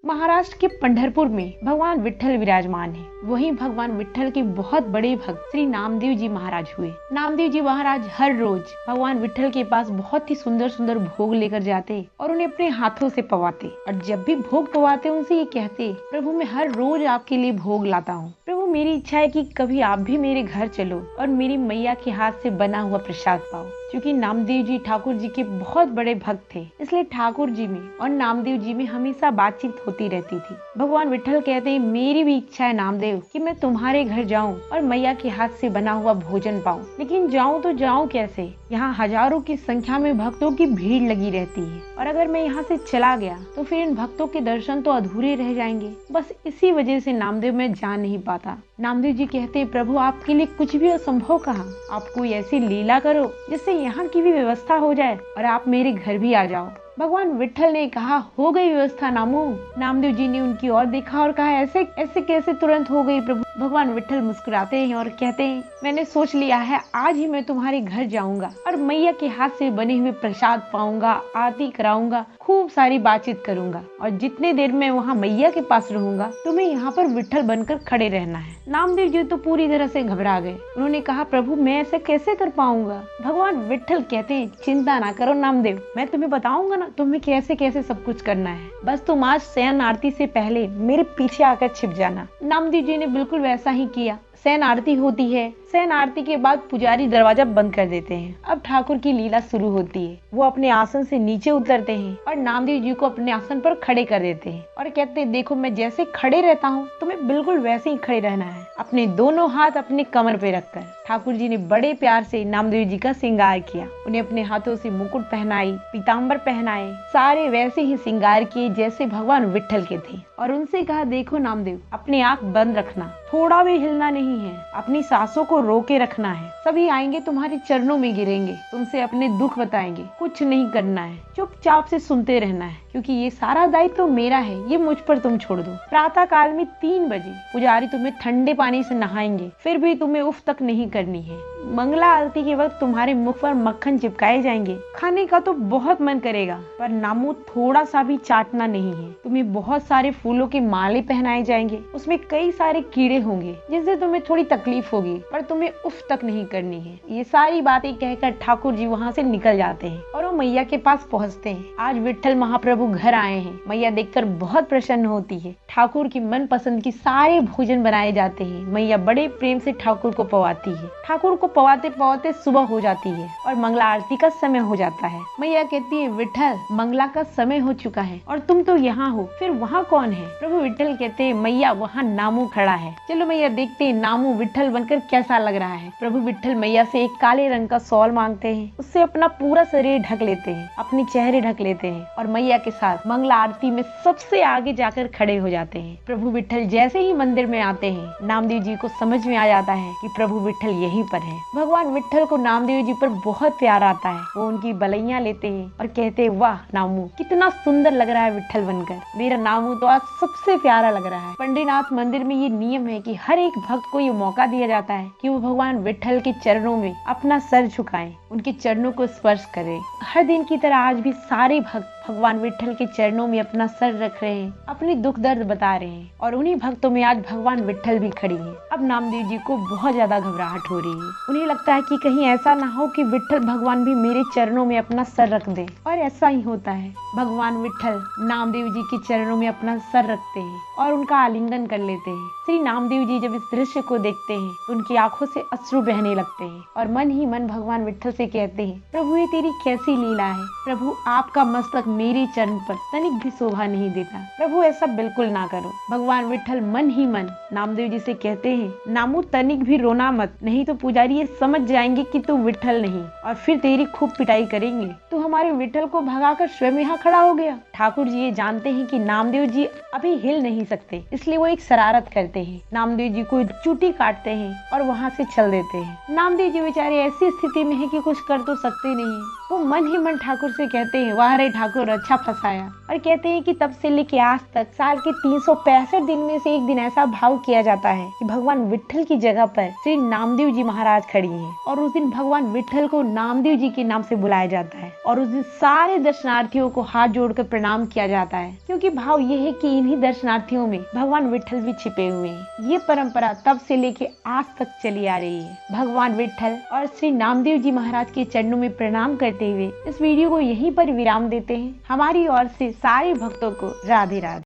महाराष्ट्र के पंढरपुर में भगवान विट्ठल विराजमान है। वहीं भगवान विट्ठल के बहुत बड़े भक्त श्री नामदेव जी महाराज हुए। नामदेव जी महाराज हर रोज भगवान विट्ठल के पास बहुत ही सुंदर सुंदर भोग लेकर जाते और उन्हें अपने हाथों से पवाते, और जब भी भोग पवाते उनसे ये कहते, प्रभु मैं हर रोज आपके लिए भोग लाता हूँ। प्रभु मेरी इच्छा है कि कभी आप भी मेरे घर चलो और मेरी मैया के हाथ से बना हुआ प्रसाद पाओ। क्योंकि नामदेव जी ठाकुर जी के बहुत बड़े भक्त थे, इसलिए ठाकुर जी में और नामदेव जी में हमेशा बातचीत होती रहती थी। भगवान विट्ठल कहते हैं, मेरी भी इच्छा है नामदेव कि मैं तुम्हारे घर जाऊं और मैया के हाथ से बना हुआ भोजन पाऊं, लेकिन जाऊं तो जाऊं कैसे? यहाँ हजारों की संख्या में भक्तों की भीड़ लगी रहती है, और अगर मैं यहाँ से चला गया तो फिर इन भक्तों के दर्शन तो अधूरे रह जाएंगे। बस इसी वजह से नामदेव में जा नहीं पाता। नामदेव जी कहते हैं, प्रभु आपके लिए कुछ भी असंभव कहा, आप कोई ऐसी लीला करो जिससे यहाँ की भी व्यवस्था हो जाए और आप मेरे घर भी आ जाओ। भगवान विट्ठल ने कहा, हो गई व्यवस्था नामू। नामदेव जी ने उनकी ओर देखा और कहा, ऐसे ऐसे कैसे तुरंत हो गई प्रभु? भगवान विट्ठल मुस्कुराते हैं और कहते हैं, मैंने सोच लिया है, आज ही मैं तुम्हारे घर जाऊंगा और मैया के हाथ से बने हुए प्रसाद पाऊंगा, आरती कराऊंगा, खूब सारी बातचीत करूंगा, और जितने देर में वहाँ मैया के पास रहूंगा तुम्हें यहाँ पर विट्ठल बनकर खड़े रहना है। नामदेव जी तो पूरी तरह से घबरा गए। उन्होंने कहा, प्रभु मैं ऐसे कैसे कर पाऊंगा? भगवान विट्ठल कहते हैं, चिंता ना करो नामदेव, मैं तुम्हें बताऊंगा ना तुम्हें कैसे कैसे सब कुछ करना है। बस तुम आज शयन आरती से पहले मेरे पीछे आकर छिप जाना। नामदेव जी ने बिल्कुल वैसा ही किया। शयन आरती होती है। शयन आरती के बाद पुजारी दरवाजा बंद कर देते हैं। अब ठाकुर की लीला शुरू होती है। वो अपने आसन से नीचे उतरते हैं और नामदेव जी को अपने आसन पर खड़े कर देते हैं और कहते हैं, देखो मैं जैसे खड़े रहता हूँ तुम्हें बिल्कुल वैसे ही खड़े रहना है, अपने दोनों हाथ अपने कमर पे रखकर। ठाकुर जी ने बड़े प्यार से नामदेव जी का श्रृंगार किया। उन्हें अपने हाथों से मुकुट पहनाई, पीताम्बर पहनाए, सारे वैसे ही श्रृंगार किए जैसे भगवान विट्ठल के थे, और उनसे कहा, देखो नामदेव अपनी आंख बंद रखना, थोड़ा भी हिलना नहीं है, अपनी सांसों को रोके रखना है। सभी आएंगे तुम्हारे चरणों में गिरेंगे, तुमसे अपने दुख बताएंगे, कुछ नहीं करना है, चुपचाप से सुनते रहना है, क्योंकि ये सारा दायित्व तो मेरा है, ये मुझ पर तुम छोड़ दो। प्रातः काल में 3 बजे पुजारी तुम्हें ठंडे पानी से नहाएंगे, फिर भी तुम्हें उफ तक नहीं करनी है। मंगला आरती के वक्त तुम्हारे मुख पर मक्खन चिपकाए जाएंगे। खाने का तो बहुत मन करेगा, पर नामू थोड़ा सा भी चाटना नहीं है। तुम्हें बहुत सारे फूलों के माले पहनाए जाएंगे, उसमें कई सारे कीड़े होंगे जिससे तुम्हें थोड़ी तकलीफ होगी, पर तुम्हें उफ तक नहीं करनी है। ये सारी बातें कहकर ठाकुर जी वहाँ से निकल जाते हैं और वो मैया के पास पहुँचते हैं। आज विट्ठल महाप्रभु घर आए हैं। मैया देखकर बहुत प्रसन्न होती है। ठाकुर की मन पसंद की सारे भोजन बनाए जाते हैं। मैया बड़े प्रेम से ठाकुर को पवाती है। ठाकुर को पवाते पवाते सुबह हो जाती है और मंगला आरती का समय हो जाता है। मैया कहती है, विट्ठल मंगला का समय हो चुका है और तुम तो यहाँ हो, फिर वहाँ कौन है? प्रभु विट्ठल कहते हैं, मैया वहाँ नामू खड़ा है। चलो मैया देखते हैं नामू विट्ठल बनकर कैसा लग रहा है। प्रभु विट्ठल मैया से एक काले रंग का शॉल मांगते हैं, उससे अपना पूरा शरीर ढक लेते हैं, अपने चेहरे ढक लेते हैं और मैया के साथ मंगला आरती में सबसे आगे जाकर खड़े हो जाते हैं। प्रभु विट्ठल जैसे ही मंदिर में आते हैं, नामदेव जी को समझ में आ जाता है कि प्रभु विट्ठल यहीं पर है। भगवान विट्ठल को नामदेव जी पर बहुत प्यार आता है। वो उनकी बलैया लेते हैं और कहते हैं, वाह नामू कितना सुंदर लग रहा है विट्ठल बनकर, मेरा नामू तो आज सबसे प्यारा लग रहा है। पंडरीनाथ मंदिर में ये नियम है कि हर एक भक्त को ये मौका दिया जाता है कि वो भगवान विट्ठल के चरणों में अपना सर झुकाएं, उनके चरणों को स्पर्श करें। हर दिन की तरह आज भी सारे भक्त भगवान विट्ठल के चरणों में अपना सर रख रहे हैं, अपने दुख दर्द बता रहे हैं, और उन्हीं भक्तों में आज भगवान विट्ठल भी खड़ी हैं। अब नामदेव जी को बहुत ज्यादा घबराहट हो रही है। उन्हें लगता है कि कहीं ऐसा ना हो कि विट्ठल भगवान भी मेरे चरणों में अपना सर रख दे, और ऐसा ही होता है। भगवान विट्ठल नामदेव जी के चरणों में अपना सर रखते हैं और उनका आलिंगन कर लेते हैं। श्री नामदेव जी जब इस दृश्य को देखते हैं तो उनकी आंखों से अश्रु बहने लगते हैं और मन ही मन भगवान विट्ठल से कहते हैं, प्रभु ये तेरी कैसी लीला है? प्रभु आपका मस्तक मेरे चरण पर तनिक भी शोभा नहीं देता, प्रभु ऐसा बिल्कुल ना करो। भगवान विट्ठल मन ही मन नामदेव जी से कहते हैं, नामू तनिक भी रोना मत, नहीं तो पुजारी ये समझ जाएंगे कि तू विट्ठल नहीं और फिर तेरी खूब पिटाई करेंगे। तू हमारे विट्ठल को भगाकर स्वयं यहाँ खड़ा हो गया। ठाकुर जी ये जानते हैं कि नामदेव जी अभी हिल नहीं सकते, इसलिए वो एक शरारत करते हैं। नामदेव जी को चूटी काटते हैं और वहाँ से चल देते हैं। नामदेव जी बेचारे ऐसी स्थिति में है कि कुछ कर तो सकते नहीं। वो मन ही मन ठाकुर से कहते हैं, वाह रे ठाकुर अच्छा फंसाया, और कहते हैं कि तब से लेके आज तक साल के 365 दिन में से एक दिन ऐसा भाव किया जाता है कि भगवान विट्ठल की जगह पर श्री नामदेव जी महाराज खड़ी हैं, और उस दिन भगवान विट्ठल को नामदेव जी के नाम से बुलाया जाता है, और उस दिन सारे दर्शनार्थियों को हाथ जोड़कर प्रणाम प्रणाम किया जाता है, क्योंकि भाव ये है कि इन्हीं दर्शनार्थियों में भगवान विट्ठल भी छिपे हुए हैं। ये परंपरा तब से लेके आज तक चली आ रही है। भगवान विट्ठल और श्री नामदेव जी महाराज के चरणों में प्रणाम करते हुए इस वीडियो को यहीं पर विराम देते हैं। हमारी ओर से सारे भक्तों को राधे राधे।